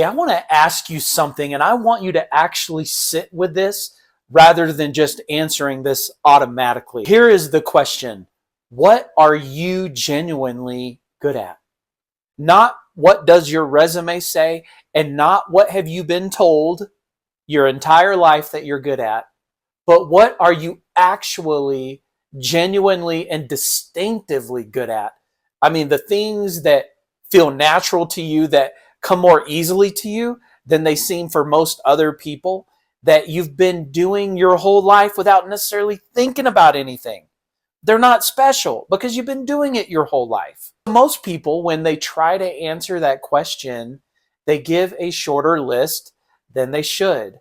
I want to ask you something, and I want you to actually sit with this rather than just answering this automatically. Here is the question. What are you genuinely good at? Not what does your resume say, and not what have you been told your entire life that you're good at, but what are you actually genuinely and distinctively good at? I mean, the things that feel natural to you, that come more easily to you than they seem for most other people, that you've been doing your whole life without necessarily thinking about anything. They're not special because you've been doing it your whole life. Most people, when they try to answer that question, they give a shorter list than they should.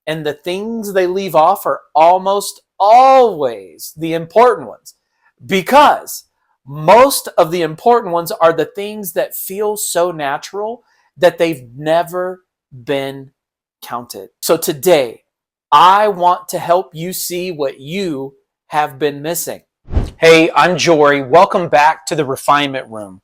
And the things they leave off are almost always the important ones, because most of the important ones are the things that feel so natural that they've never been counted. So today, I want to help you see what you have been missing. Hey, I'm Jory. Welcome back to the Refinement Room.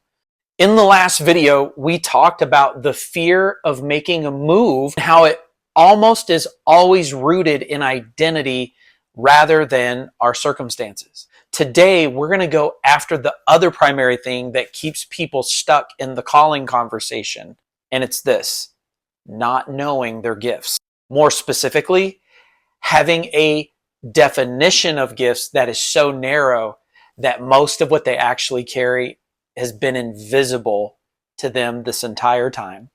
In the last video, we talked about the fear of making a move, how it almost is always rooted in identity rather than our circumstances. Today, we're going to go after the other primary thing that keeps people stuck in the calling conversation, and it's this: not knowing their gifts. More specifically, having a definition of gifts that is so narrow that most of what they actually carry has been invisible to them this entire time.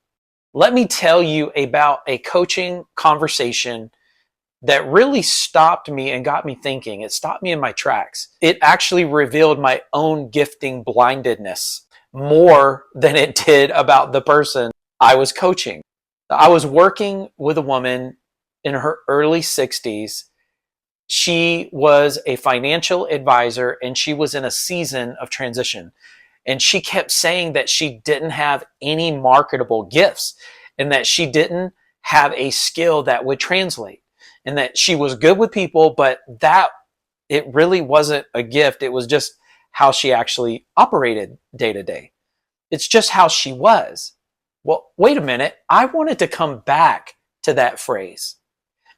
Let me tell you about a coaching conversation that really stopped me and got me thinking. It stopped me in my tracks. It actually revealed my own gifting blindedness more than it did about the person I was coaching. I was working with a woman in her early 60s. She was a financial advisor and she was in a season of transition. And she kept saying that she didn't have any marketable gifts and that she didn't have a skill that would translate, and that she was good with people, but that it really wasn't a gift. It was just how she actually operated day to day. It's just how she was. Well, wait a minute. I wanted to come back to that phrase.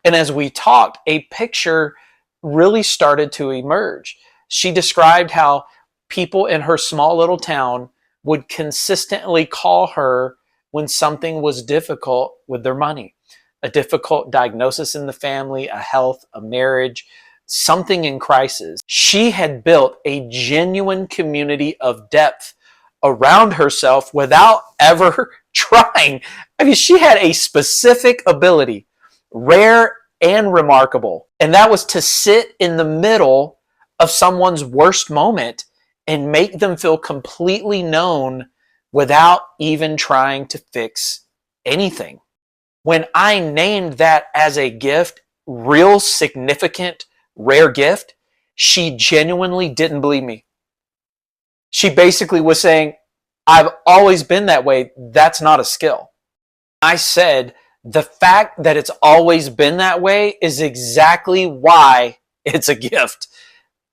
And as we talked, a picture really started to emerge. She described how people in her small little town would consistently call her when something was difficult with their money, a difficult diagnosis in the family, a health, a marriage, something in crisis. She had built a genuine community of depth around herself without ever trying. I mean, she had a specific ability, rare and remarkable, and that was to sit in the middle of someone's worst moment and make them feel completely known without even trying to fix anything. When I named that as a gift, real significant, rare gift, she genuinely didn't believe me. She basically was saying, I've always been that way. That's not a skill. I said, the fact that it's always been that way is exactly why it's a gift.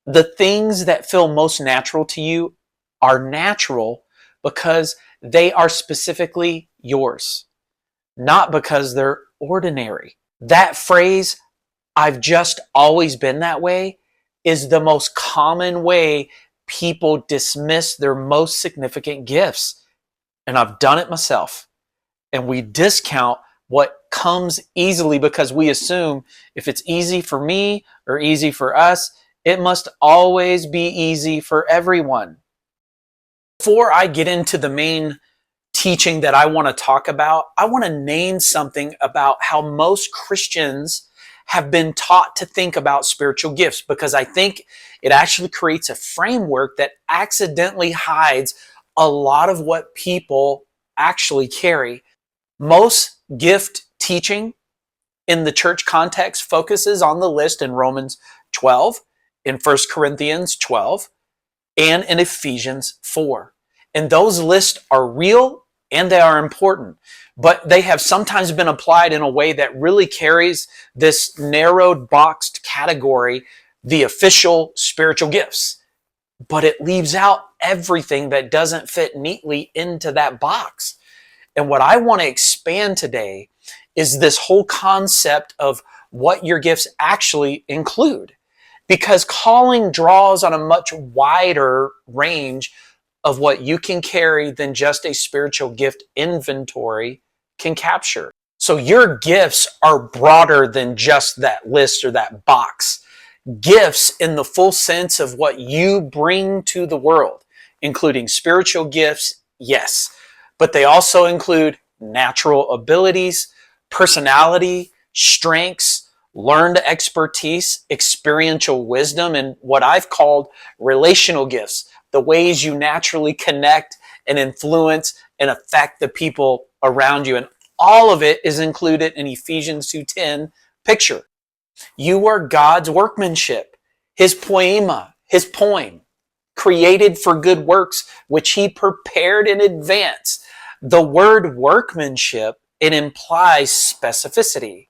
The things that feel most natural to you are natural because they are specifically yours, not because they're ordinary. That phrase, I've just always been that way, is the most common way people dismiss their most significant gifts. And I've done it myself. And we discount what comes easily because we assume if it's easy for me or easy for us, it must always be easy for everyone. Before I get into the main teaching that I want to talk about, I want to name something about how most Christians have been taught to think about spiritual gifts, because I think it actually creates a framework that accidentally hides a lot of what people actually carry. Most gift teaching in the church context focuses on the list in Romans 12, in 1 Corinthians 12, and in Ephesians 4. And those lists are real and they are important, but they have sometimes been applied in a way that really carries this narrowed, boxed category, the official spiritual gifts. But it leaves out everything that doesn't fit neatly into that box. And what I want to expand today is this whole concept of what your gifts actually include. Because calling draws on a much wider range of what you can carry than just a spiritual gift inventory can capture. So your gifts are broader than just that list or that box. Gifts in the full sense of what you bring to the world, including spiritual gifts, yes, but they also include natural abilities, personality, strengths, learned expertise, experiential wisdom, and what I've called relational gifts, the ways you naturally connect and influence and affect the people around you. And all of it is included in Ephesians 2:10 picture. You are God's workmanship, his poema, his poem, created for good works, which he prepared in advance. The word workmanship, it implies specificity.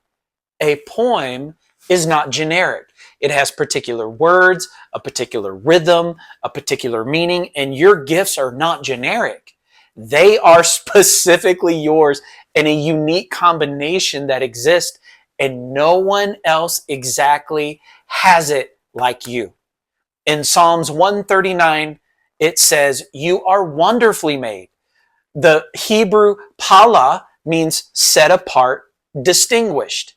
A poem is not generic. It has particular words, a particular rhythm, a particular meaning, and your gifts are not generic. They are specifically yours in a unique combination that exists, and no one else exactly has it like you. In Psalms 139, it says, "You are wonderfully made." The Hebrew pala means set apart, distinguished.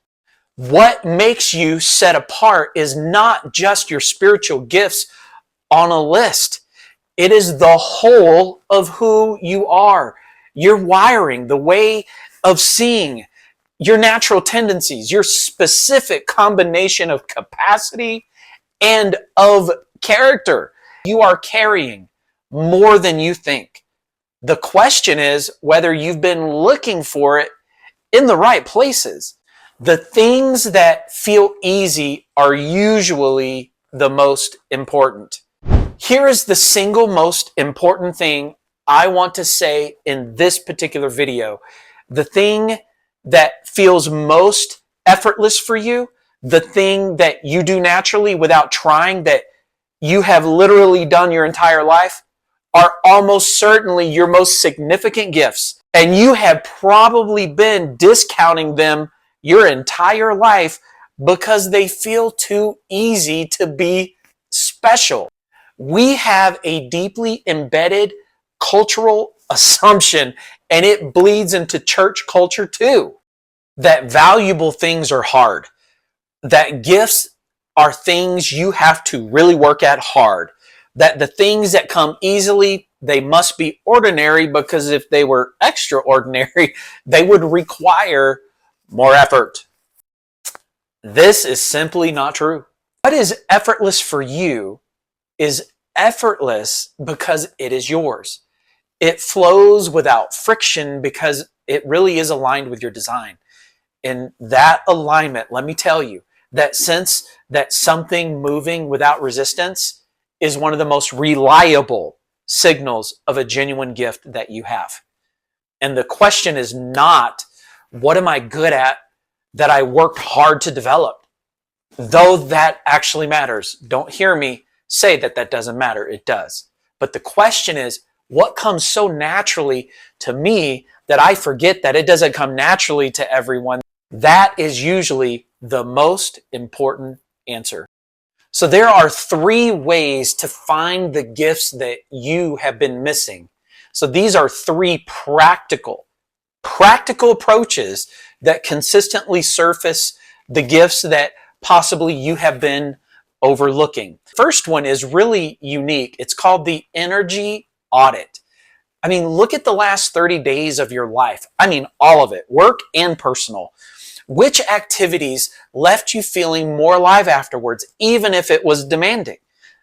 What makes you set apart is not just your spiritual gifts on a list. It is the whole of who you are. Your wiring, the way of seeing, your natural tendencies, your specific combination of capacity and of character. You are carrying more than you think. The question is whether you've been looking for it in the right places. The things that feel easy are usually the most important. Here is the single most important thing I want to say in this particular video. The thing that feels most effortless for you, the thing that you do naturally without trying, that you have literally done your entire life, are almost certainly your most significant gifts. And you have probably been discounting them your entire life because they feel too easy to be special. We have a deeply embedded cultural assumption, and it bleeds into church culture too, that valuable things are hard, that gifts are things you have to really work at hard, that the things that come easily, they must be ordinary, because if they were extraordinary, they would require more effort. This is simply not true. What is effortless for you is effortless because it is yours. It flows without friction because it really is aligned with your design. In that alignment, let me tell you, that sense that something moving without resistance is one of the most reliable signals of a genuine gift that you have. And the question is not, what am I good at that I worked hard to develop? Though that actually matters. Don't hear me say that that doesn't matter. It does. But the question is, what comes so naturally to me that I forget that it doesn't come naturally to everyone? That is usually the most important answer. So there are 3 ways to find the gifts that you have been missing. So these are 3 practical approaches that consistently surface the gifts that possibly you have been overlooking. First one is really unique. It's called the energy audit. I mean, look at the last 30 days of your life. I mean, all of it, work and personal. Which activities left you feeling more alive afterwards, even if it was demanding?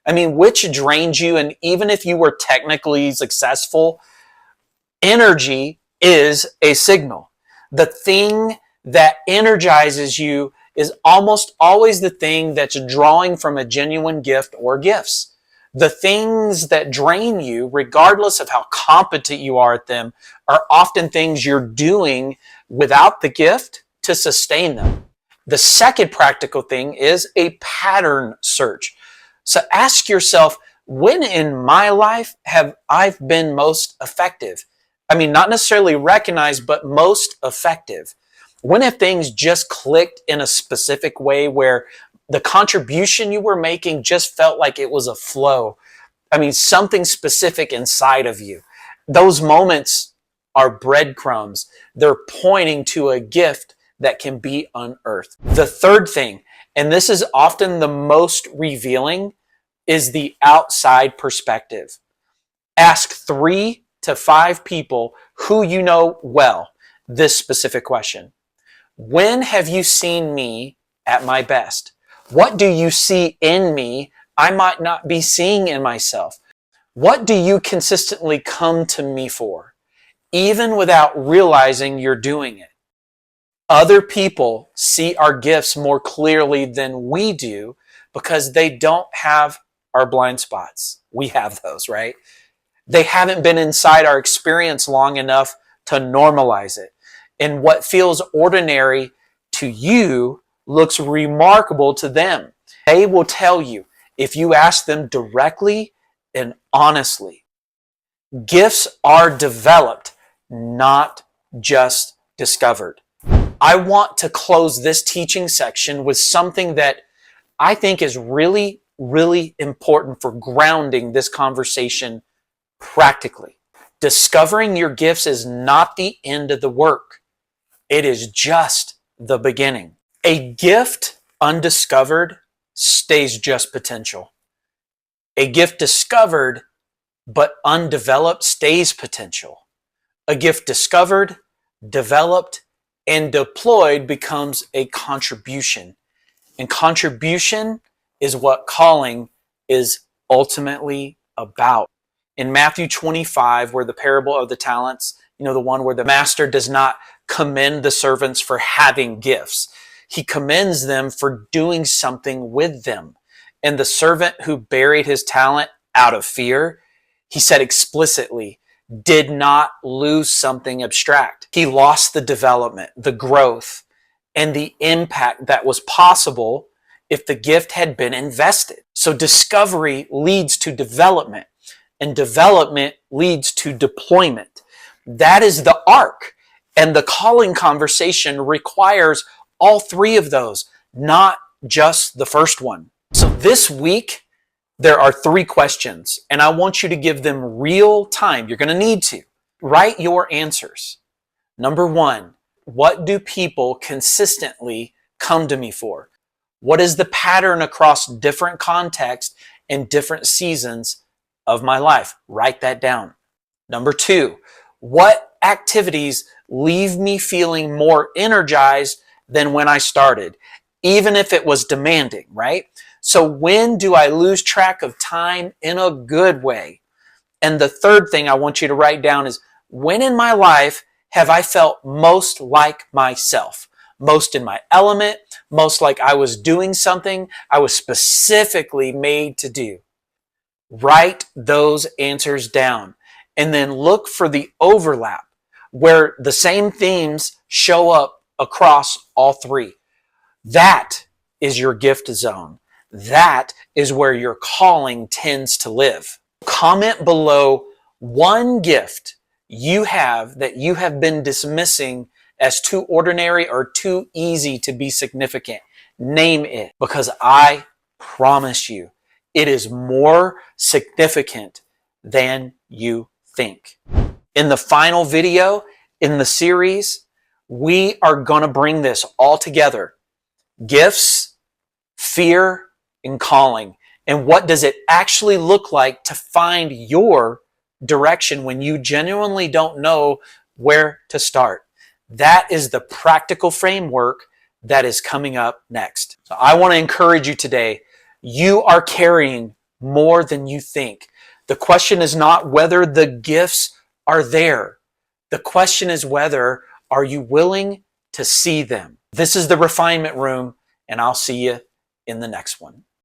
I mean, which drained you, and even if you were technically successful, energy is a signal. The thing that energizes you is almost always the thing that's drawing from a genuine gift or gifts. The things that drain you, regardless of how competent you are at them, are often things you're doing without the gift to sustain them. The second practical thing is a pattern search. So ask yourself, when in my life have I been most effective? Not necessarily recognized, but most effective? When have things just clicked in a specific way where the contribution you were making just felt like it was a flow? Something specific inside of you. Those moments are breadcrumbs. They're pointing to a gift that can be unearthed. The third thing, and this is often the most revealing, is the outside perspective. Ask 3 to 5 people who you know well this specific question. When have you seen me at my best? What do you see in me I might not be seeing in myself? What do you consistently come to me for, even without realizing you're doing it? Other people see our gifts more clearly than we do because they don't have our blind spots. We have those, right? They haven't been inside our experience long enough to normalize it. And what feels ordinary to you looks remarkable to them. They will tell you if you ask them directly and honestly. Gifts are developed, not just discovered. I want to close this teaching section with something that I think is really, really important for grounding this conversation practically. Discovering your gifts is not the end of the work. It is just the beginning. A gift undiscovered stays just potential. A gift discovered but undeveloped stays potential. A gift discovered, developed, and deployed becomes a contribution. And contribution is what calling is ultimately about. In Matthew 25, where the parable of the talents, the one where the master does not commend the servants for having gifts. He commends them for doing something with them. And the servant who buried his talent out of fear, he said explicitly, did not lose something abstract. He lost the development, the growth, and the impact that was possible if the gift had been invested. So discovery leads to development, and development leads to deployment. That is the arc. And the calling conversation requires all 3 of those, not just the first one. So this week, there are 3 questions, and I want you to give them real time. You're going to need to write your answers. Number 1, what do people consistently come to me for? What is the pattern across different contexts and different seasons of my life? Write that down. Number 2, what activities leave me feeling more energized than when I started, even if it was demanding, right? So when do I lose track of time in a good way? And the third thing I want you to write down is, when in my life have I felt most like myself? Most in my element, most like I was doing something I was specifically made to do. Write those answers down and then look for the overlap where the same themes show up across all 3. That is your gift zone. That is where your calling tends to live. Comment below one gift you have that you have been dismissing as too ordinary or too easy to be significant. Name it, because I promise you, it is more significant than you think. In the final video in the series, we are going to bring this all together. Gifts, fear, and calling. And what does it actually look like to find your direction when you genuinely don't know where to start? That is the practical framework that is coming up next. So I want to encourage you today. You are carrying more than you think. The question is not whether the gifts are there. The question is whether are you willing to see them. This is the Refinement Room, and I'll see you in the next one.